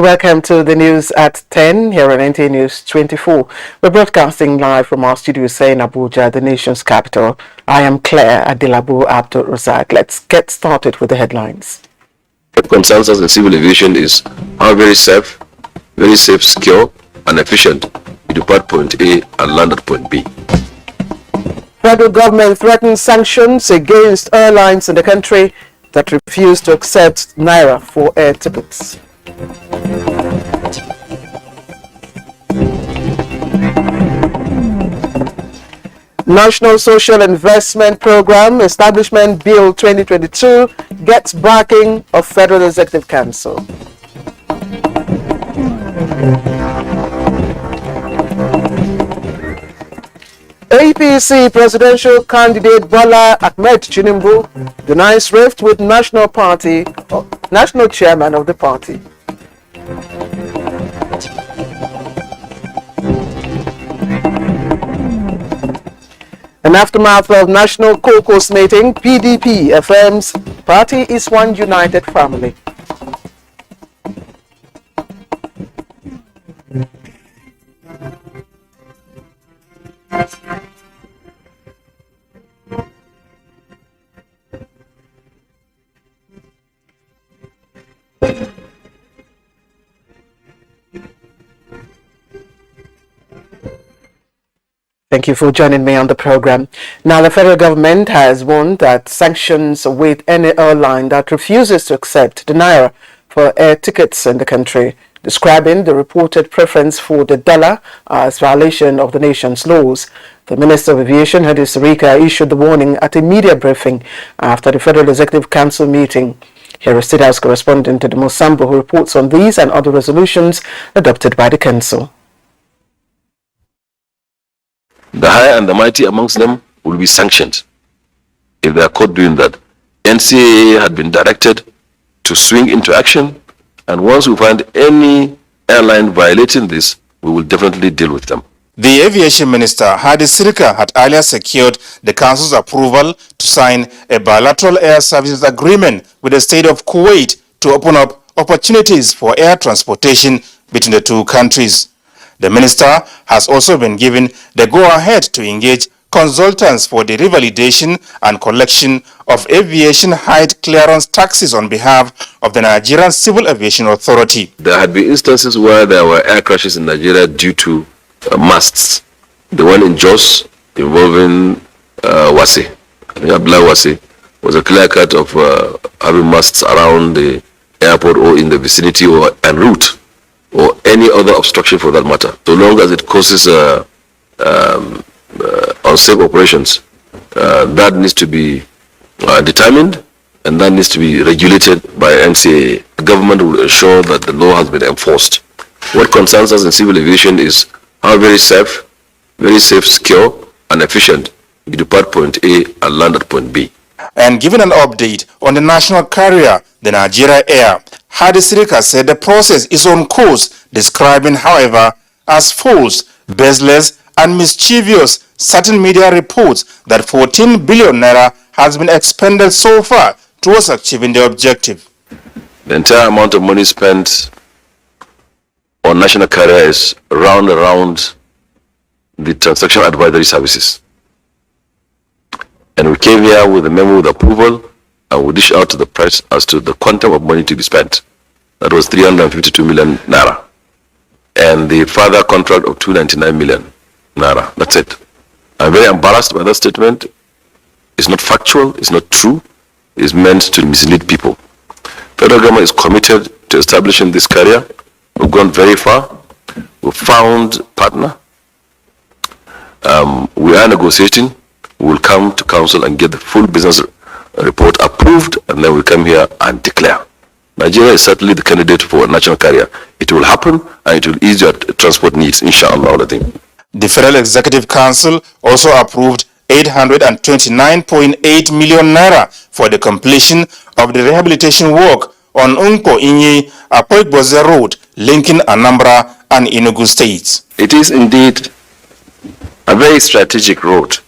welcome to the news at 10 here on NTA News 24. We're broadcasting live from our studios in Abuja, the nation's capital. I am Claire Adilabu Abdul Razak. Let's get started with the headlines. What concerns us in civil aviation is how very safe, secure, and efficient we depart point A and land at point B. Federal government threatens sanctions against airlines in the country that refuse to accept Naira for air tickets. National Social Investment Program Establishment Bill 2022 gets backing of Federal Executive Council. APC presidential candidate Bola Ahmed Tinubu denies rift with national chairman of the party. In aftermath of National Caucus meeting, PDP affirms party is one united family. Thank you for joining me on the program. Now, the federal government has warned that sanctions await any airline that refuses to accept the Naira for air tickets in the country, describing the reported preference for the dollar as violation of the nation's laws. The Minister of Aviation, Hadi Sirika, issued the warning at a media briefing after the Federal Executive Council meeting. Here is State House correspondent to the Mosambo who reports on these and other resolutions adopted by the Council. The high and the mighty amongst them will be sanctioned if they are caught doing that. NTA had been directed to swing into action, and once we find any airline violating this, we will definitely deal with them. The Aviation Minister, Hadi Sirika, had earlier secured the Council's approval to sign a bilateral air services agreement with the state of Kuwait to open up opportunities for air transportation between the two countries. The Minister has also been given the go-ahead to engage consultants for the revalidation and collection of aviation height clearance taxes on behalf of the Nigerian Civil Aviation Authority. There had been instances where there were air crashes in Nigeria due to masts. The one in Jos involving Wase, Abla Wase, was a clear cut of having masts around the airport or in the vicinity or en route, or any other obstruction for that matter, so long as it causes unsafe operations. That needs to be determined, and that needs to be regulated by NTA. The government will ensure that the law has been enforced. What concerns us in civil aviation is how very safe, secure, and efficient we depart point A and land at point B. And given an update on the national carrier, the Nigeria Air, Hadi Sirika said the process is on course, describing, however, as false, baseless, and mischievous certain media reports that 14 billion naira has been expended so far towards achieving the objective. The entire amount of money spent on national carrier is around the transaction advisory services. And we came here with a memo with approval, and we dish out to the press as to the quantum of money to be spent. That was 352 million naira. And the further contract of 299 million naira. That's it. I'm very embarrassed by that statement. It's not factual, it's not true, it's meant to mislead people. Federal government is committed to establishing this carrier. We've gone very far. We've found a partner. We are negotiating. We will come to council and get the full business report approved, and then we come here and declare. Nigeria is certainly the candidate for a national carrier. It will happen, and it will ease your transport needs, inshallah. I think. The Federal Executive Council also approved 829.8 million naira for the completion of the rehabilitation work on Unko Inyi Apoigboze Road, linking Anambra and Enugu states. It is indeed a very strategic road.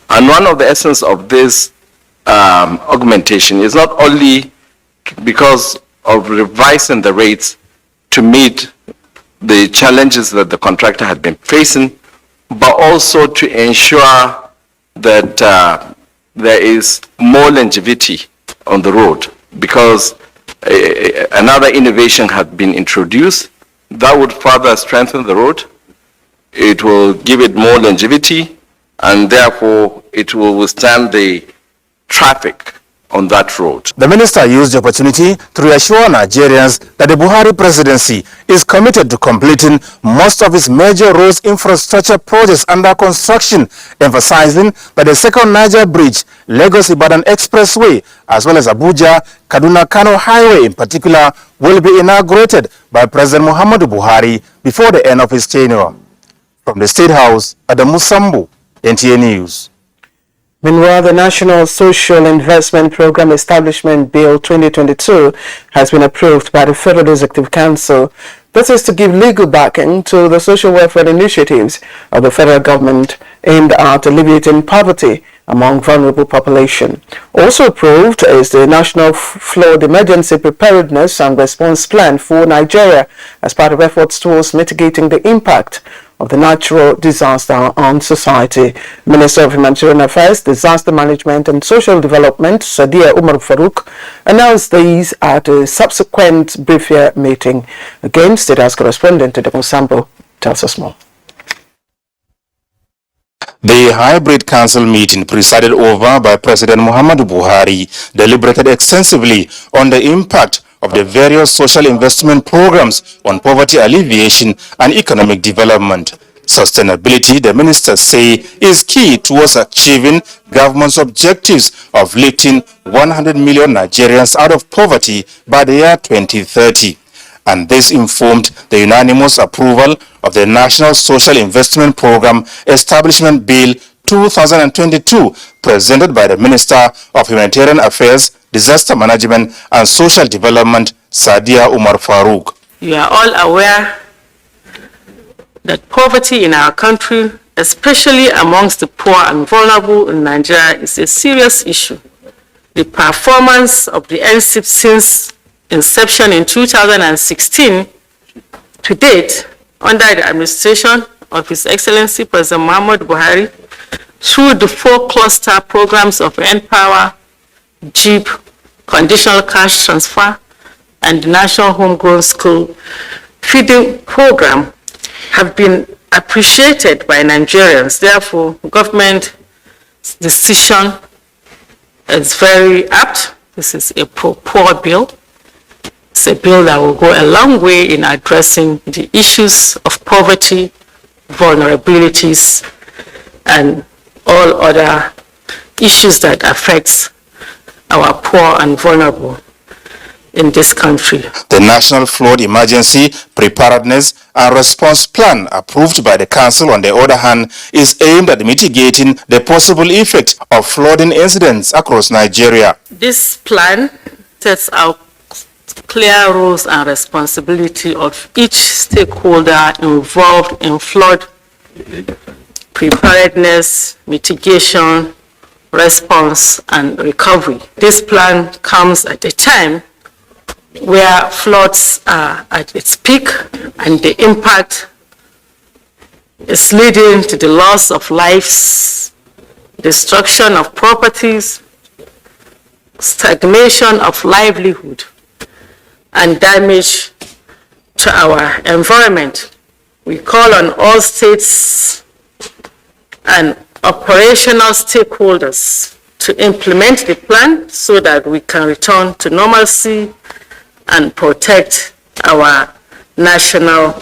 And one of the essence of this augmentation is not only because of revising the rates to meet the challenges that the contractor had been facing, but also to ensure that there is more longevity on the road, because another innovation had been introduced that would further strengthen the road. It will give it more longevity, and therefore it will withstand the traffic on that road. The minister used the opportunity to reassure Nigerians that the Buhari presidency is committed to completing most of its major roads infrastructure projects under construction, emphasizing that the second Niger Bridge, Lagos-Ibadan Expressway, as well as Abuja Kaduna-Kano Highway in particular, will be inaugurated by President Muhammadu Buhari before the end of his tenure. From the State House, Adamu Sambu, NTA News. Meanwhile, the National Social Investment Program Establishment Bill 2022 has been approved by the Federal Executive Council. This is to give legal backing to the social welfare initiatives of the federal government aimed at alleviating poverty among vulnerable population. Also approved is the National Flood Emergency Preparedness and Response Plan for Nigeria as part of efforts towards mitigating the impact of the natural disaster on society. Minister of Humanitarian Affairs, Disaster Management and Social Development, Sadia Umar Farouk, announced these at a subsequent briefing meeting. Again, State House correspondent Adamu Sambu tells us more. The hybrid council meeting, presided over by President Muhammadu Buhari, deliberated extensively on the impact of the various social investment programs on poverty alleviation and economic development. Sustainability, the ministers say, is key towards achieving government's objectives of lifting 100 million Nigerians out of poverty by the year 2030. And this informed the unanimous approval of the National Social Investment Program Establishment Bill 2022, presented by the Minister of Humanitarian Affairs, Disaster Management and Social Development, Sadia Umar Farouk. You are all aware that poverty in our country, especially amongst the poor and vulnerable in Nigeria, is a serious issue. The performance of the NCIP since inception in 2016 to date, under the administration of His Excellency President Muhammadu Buhari, through the 4 cluster programs of N-Power, JIP, Conditional Cash Transfer, and the National Homegrown School Feeding Program, have been appreciated by Nigerians. Therefore, government's decision is very apt. This is a pro-poor bill. It's a bill that will go a long way in addressing the issues of poverty, vulnerabilities, and all other issues that affect our poor and vulnerable in this country. The National Flood Emergency Preparedness and Response Plan, approved by the Council, on the other hand, is aimed at mitigating the possible effect of flooding incidents across Nigeria. This plan sets out clear roles and responsibility of each stakeholder involved in flood preparedness, mitigation, response, and recovery. This plan comes at a time where floods are at its peak and the impact is leading to the loss of lives, destruction of properties, stagnation of livelihood, and damage to our environment. We call on all states and operational stakeholders to implement the plan so that we can return to normalcy and protect our national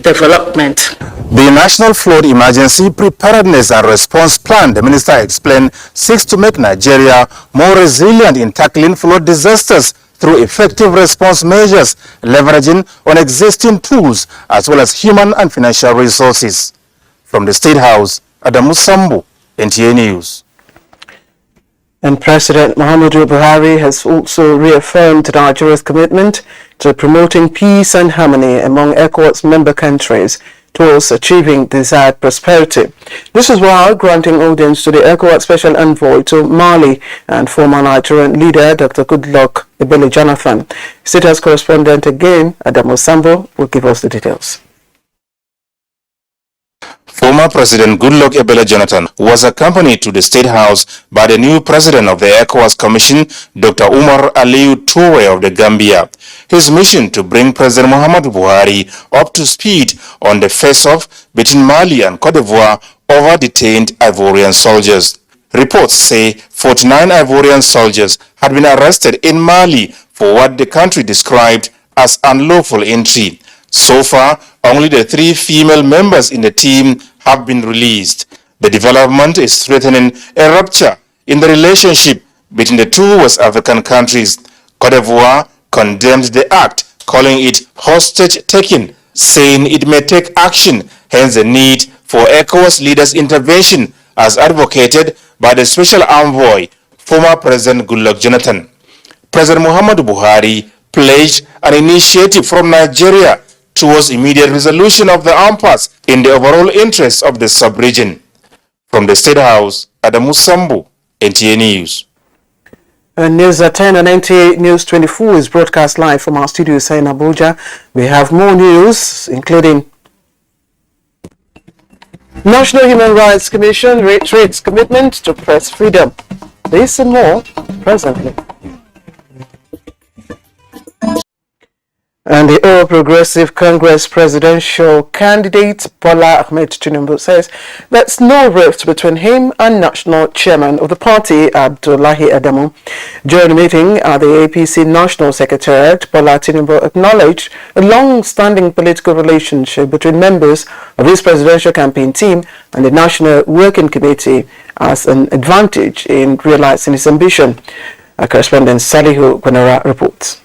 development. The National Flood Emergency Preparedness and Response Plan, the minister explained, seeks to make Nigeria more resilient in tackling flood disasters through effective response measures, leveraging on existing tools as well as human and financial resources. From the State House, Adamu Sambu, NTA News. And President Muhammadu Buhari has also reaffirmed Nigeria's commitment to promoting peace and harmony among ECOWAS member countries. towards achieving desired prosperity. This is while granting audience to the ECOWAS Special Envoy to Mali and former Nigerian leader Dr. Goodluck Ebele Jonathan. State House correspondent again, Adamu Sambo, will give us the details. Former President Goodluck Ebele Jonathan was accompanied to the State House by the new president of the ECOWAS Commission, Dr. Umar Aliyu Toure of the Gambia. His mission to bring President Muhammadu Buhari up to speed on the face-off between Mali and Cote d'Ivoire over detained Ivorian soldiers. Reports say 49 Ivorian soldiers had been arrested in Mali for what the country described as unlawful entry. So far, only the 3 female members in the team have been released. The development is threatening a rupture in the relationship between the 2 West African countries. Cote d'Ivoire condemned the act, calling it hostage-taking, saying it may take action, hence the need for ECOWAS leaders' intervention as advocated by the Special Envoy, former President Goodluck Jonathan. President Muhammadu Buhari pledged an initiative from Nigeria towards immediate resolution of the impasse in the overall interests of the sub-region. From the State House, Adamu Sambu, NTA News. News at 10 and NTA News 24 is broadcast live from our studios in Abuja. We have more news, including National Human Rights Commission reiterates commitment to press freedom. This and more presently. And the All Progressive Congress presidential candidate Bola Ahmed Tinubu says there's no rift between him and national chairman of the party, Abdullahi Adamu. During the meeting at the APC National Secretariat, Bola Tinubu acknowledged a long-standing political relationship between members of his presidential campaign team and the National Working Committee as an advantage in realizing his ambition. Our correspondent Salihu Gwanara reports.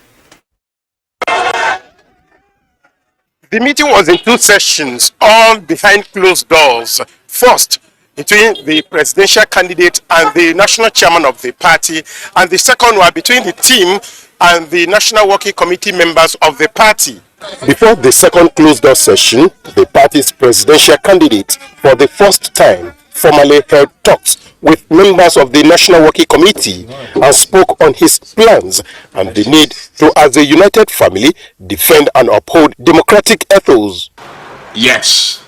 The meeting was in 2 sessions, all behind closed doors. First, between the presidential candidate and the national chairman of the party, and the second one between the team and the National Working Committee members of the party. Before the second closed-door session, the party's presidential candidate, for the first time, formally held talks with members of the National Working Committee and spoke on his plans and the need to, as a united family, defend and uphold democratic ethos. Yes,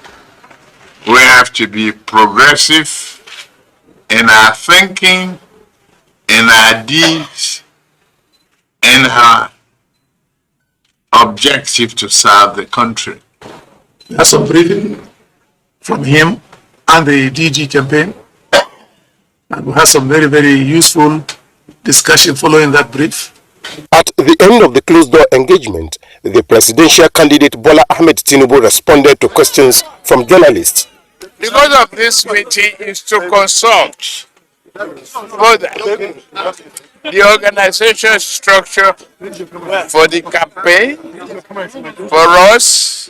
we have to be progressive in our thinking, in our deeds, in our objective to serve the country. That's a briefing from him and the DG campaign, and we had some very, very useful discussion following that brief. At the end of the closed-door engagement, the presidential candidate Bola Ahmed Tinubu responded to questions from journalists. Because of this meeting is to consult both the organization structure for the campaign, for us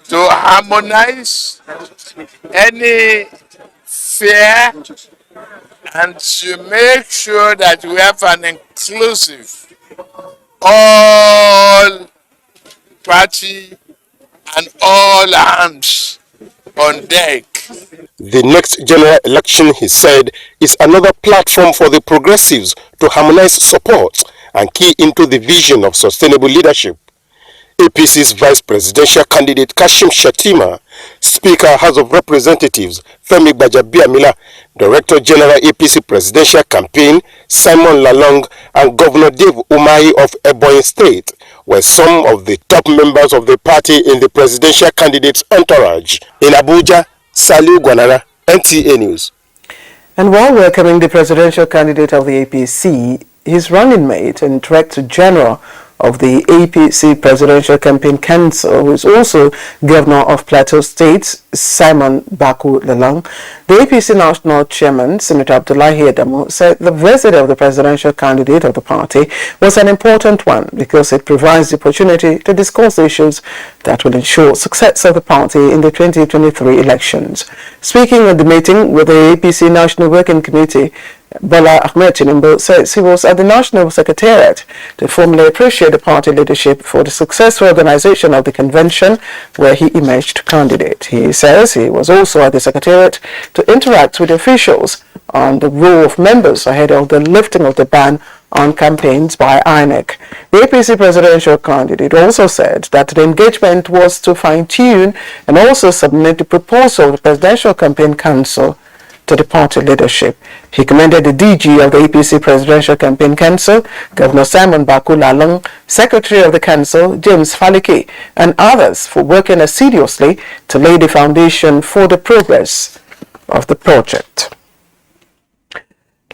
to harmonize any fear and to make sure that we have an inclusive all party and all hands on deck. The next general election, he said, is another platform for the progressives to harmonize support and key into the vision of sustainable leadership. APC's vice presidential candidate Kashim Shettima, Speaker House of Representatives Femi Gbajabiamila, Director General APC Presidential Campaign Simon Lalong, and Governor Dave Umahi of Ebonyi State were some of the top members of the party in the presidential candidate's entourage. In Abuja, Saliu Gwanara, NTA News. And while welcoming the presidential candidate of the APC, his running mate and Director General of the APC Presidential Campaign Council, who is also Governor of Plateau State, Simon Baku Lalang, the APC National Chairman, Senator Abdullahi Adamu, said the visit of the presidential candidate of the party was an important one because it provides the opportunity to discuss issues that will ensure success of the party in the 2023 elections. Speaking at the meeting with the APC National Working Committee, Bola Ahmed Tinubu says he was at the National Secretariat to formally appreciate the party leadership for the successful organization of the convention where he emerged candidate. He says he was also at the Secretariat to interact with officials on the role of members ahead of the lifting of the ban on campaigns by INEC. The APC presidential candidate also said that the engagement was to fine-tune and also submit the proposal to the Presidential Campaign Council to the party leadership. He commended the DG of the APC Presidential Campaign Council, Governor Simon Bakulalong, Secretary of the Council, James Falike, and others for working assiduously to lay the foundation for the progress of the project.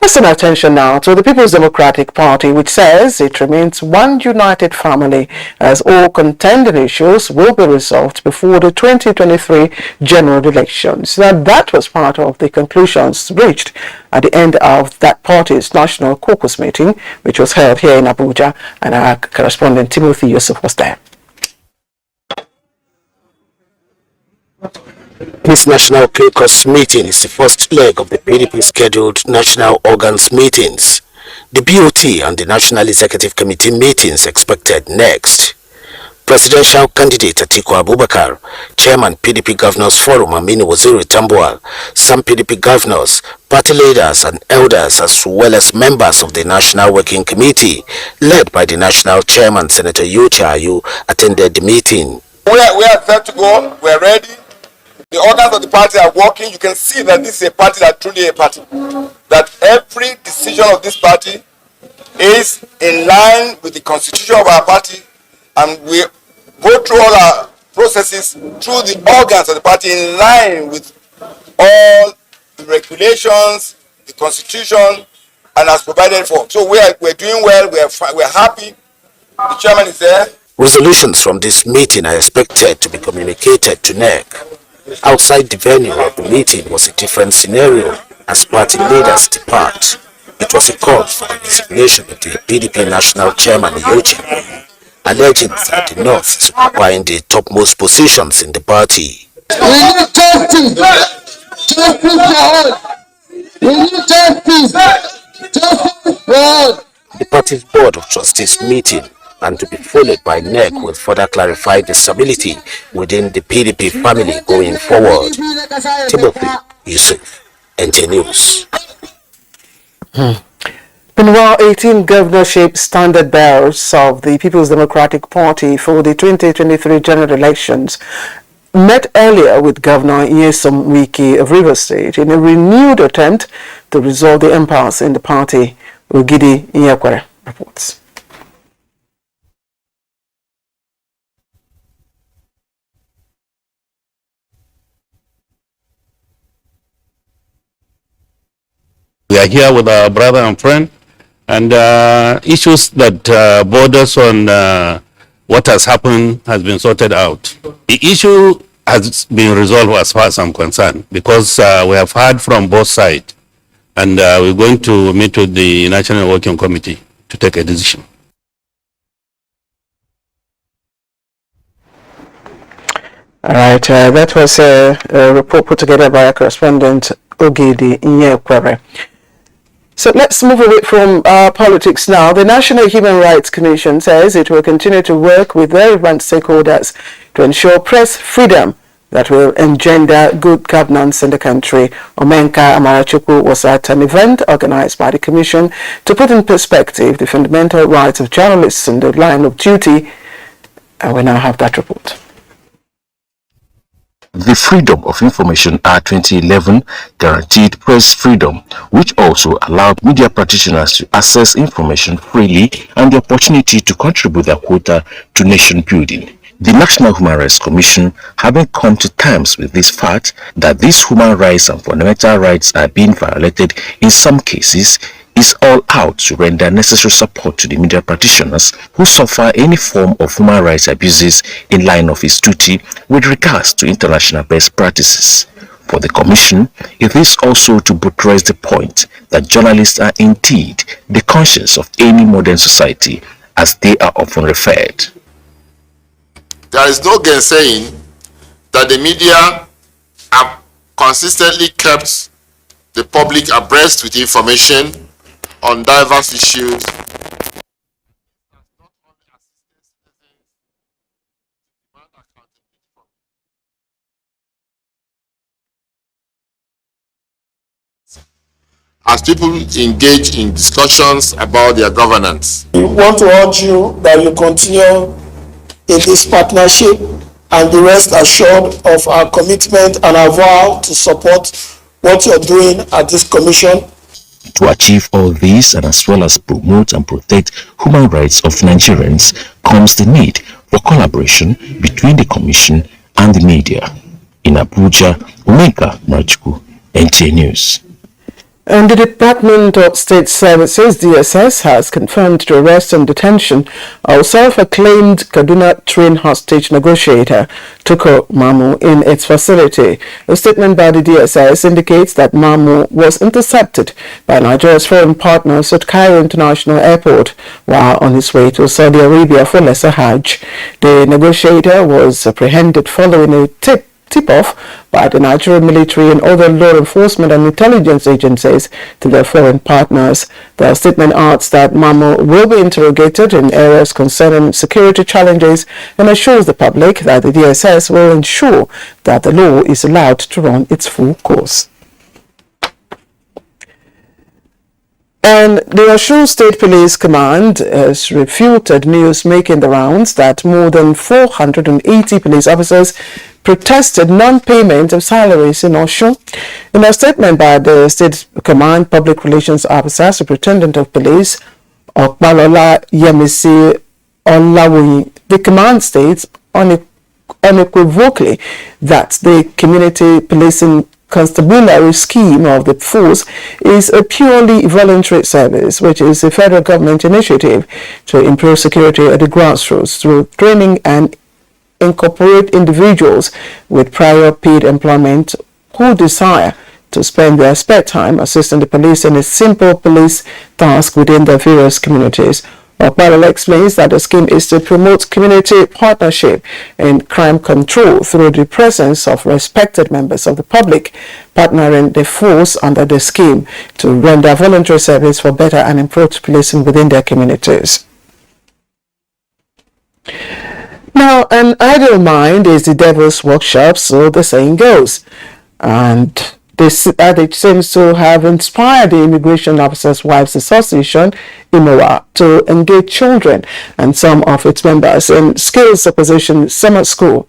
Let's turn our attention now to the People's Democratic Party, which says it remains one united family as all contending issues will be resolved before the 2023 general elections. Now, that was part of the conclusions reached at the end of that party's national caucus meeting, which was held here in Abuja, and our correspondent Timothy Yusuf was there. This national caucus meeting is the first leg of the PDP scheduled national organs meetings. The BOT and the National Executive Committee meetings expected next. Presidential candidate Atiku Abubakar, Chairman PDP Governors Forum Aminu Waziri Tambuwal, some PDP governors, party leaders and elders as well as members of the National Working Committee, led by the National Chairman Senator Uche Ayu, attended the meeting. We are set to go, we are ready. The organs of the party are working. You can see that this is a party that truly a party. That every decision of this party is in line with the constitution of our party, and we go through all our processes through the organs of the party in line with all the regulations, the constitution, and as provided for. So we're doing well. We're happy. The chairman is there. Resolutions from this meeting are expected to be communicated to NEC. Outside the venue of the meeting was a different scenario as party leaders depart. It was a call for the resignation of the PDP National Chairman Uche, alleging that the North is occupying the topmost positions in the party. We need justice! Justice for all! We need justice! Justice for all! The party's Board of Trustees meeting and to be followed by NEC will further clarify the stability within the PDP family going forward. Timothy Yusuf, NTA News. Meanwhile, 18 governorship standard bearers of the People's Democratic Party for the 2023 general elections met earlier with Governor Nyesom Wike of Rivers State in a renewed attempt to resolve the impasse in the party. Ogidi Nyekwere reports. We are here with our brother and friend, and issues that borders on what has happened has been sorted out. The issue has been resolved as far as I'm concerned, because we have heard from both sides, and we're going to meet with the National Working Committee to take a decision. All right, that was a report put together by our correspondent Ogidi Nyekwere. So let's move away from politics now. The National Human Rights Commission says it will continue to work with relevant stakeholders to ensure press freedom that will engender good governance in the country. Omenka Amarachukwu was at an event organized by the Commission to put in perspective the fundamental rights of journalists in the line of duty. And we now have that report. The Freedom of Information Act 2011 guaranteed press freedom, which also allowed media practitioners to access information freely and the opportunity to contribute their quota to nation building. The National Human Rights Commission, having come to terms with this fact that these human rights and fundamental rights are being violated in some cases, is all out to render necessary support to the media practitioners who suffer any form of human rights abuses in line of its duty with regards to international best practices. For the Commission, it is also to buttress the point that journalists are indeed the conscience of any modern society, as they are often referred. There is no gainsaying that the media have consistently kept the public abreast with information on diverse issues. As people engage in discussions about their governance. We want to urge you that you continue in this partnership and be rest assured of our commitment and our vow to support what you're doing at this commission. To achieve all this, and as well as promote and protect human rights of Nigerians, comes the need for collaboration between the commission and the media. In Abuja, Omeka Machuku, NTA News. And the Department of State Services, DSS, has confirmed the arrest and detention of self-acclaimed Kaduna train hostage negotiator, Tukur Mamu, in its facility. A statement by the DSS indicates that Mamu was intercepted by Nigeria's foreign partners at Cairo International Airport while on his way to Saudi Arabia for Lesser Hajj. The negotiator was apprehended following a tip-off by the Nigerian military and other law enforcement and intelligence agencies to their foreign partners. The statement adds that Mamu will be interrogated in areas concerning security challenges and assures the public that the DSS will ensure that the law is allowed to run its full course. And the Osun State Police Command has refuted news making the rounds that more than 480 police officers protested non-payment of salaries in Osun. In a statement by the State Command Public Relations Officer, Superintendent of Police, Okpalola Yemisi Olawoyi, the command states unequivocally that the community policing constabulary scheme of the force is a purely voluntary service, which is a federal government initiative to improve security at the grassroots through training and incorporate individuals with prior paid employment who desire to spend their spare time assisting the police in a simple police task within their various communities. Okpalola explains that the scheme is to promote community partnership in crime control through the presence of respected members of the public partnering the force under the scheme to render voluntary service for better and improved policing within their communities. Now, an idle mind is the devil's workshop, so the saying goes. And this adage seems to have inspired the Immigration Officers' Wives Association, IMOA, to engage children and some of its members in skills acquisition summer school.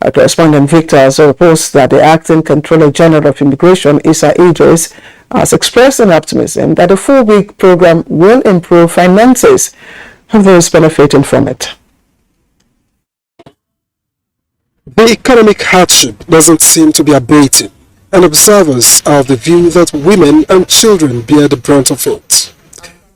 Our correspondent Victor also reports that the Acting Controller General of Immigration, Issa Idris, has expressed an optimism that the 4-week program will improve finances of those benefiting from it. The economic hardship doesn't seem to be abating, and observers are of the view that women and children bear the brunt of it.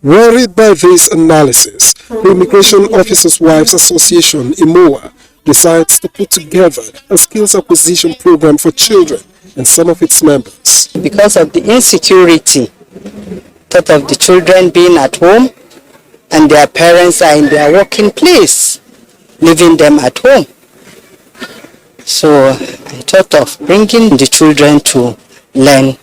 Worried by this analysis, the Immigration Officers' Wives Association, IMOA, decides to put together a skills acquisition program for children and some of its members. Because of the insecurity, thought of the children being at home and their parents are in their working place, leaving them at home. So I thought of bringing the children to learn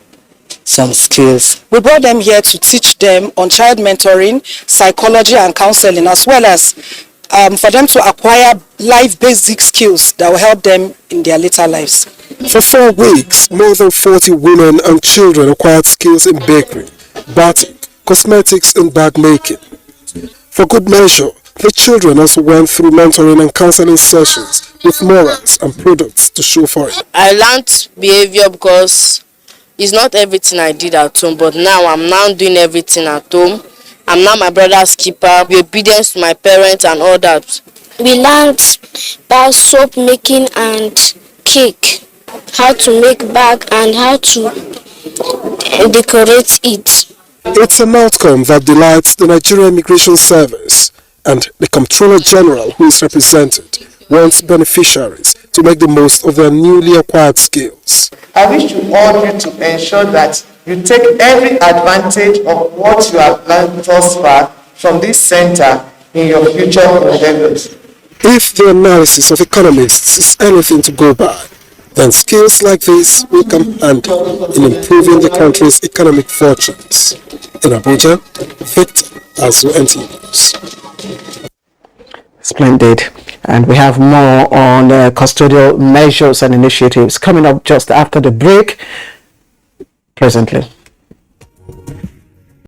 some skills. We brought them here to teach them on child mentoring, psychology and counseling, as well as for them to acquire life basic skills that will help them in their later lives. For 4 weeks, more than 40 women and children acquired skills in bakery, batik, cosmetics and bag making. For good measure, the children also went through mentoring and counseling sessions with morals and products to show for it. I learned behavior because it's not everything I did at home, but now I'm now doing everything at home. I'm now my brother's keeper, be obedience to my parents and all that. We learned about soap making and cake, how to make bag and how to decorate it. It's an outcome that delights the Nigerian Immigration Service, and the Comptroller General, who is represented, wants beneficiaries to make the most of their newly acquired skills. I wish to urge you to ensure that you take every advantage of what you have learned thus far from this center in your future endeavors. If the analysis of economists is anything to go by, then skills like these will come handy in improving the country's economic fortunes. In Abuja, Victor Azu, NTA News. Splendid. And we have more on custodial measures and initiatives coming up just after the break presently.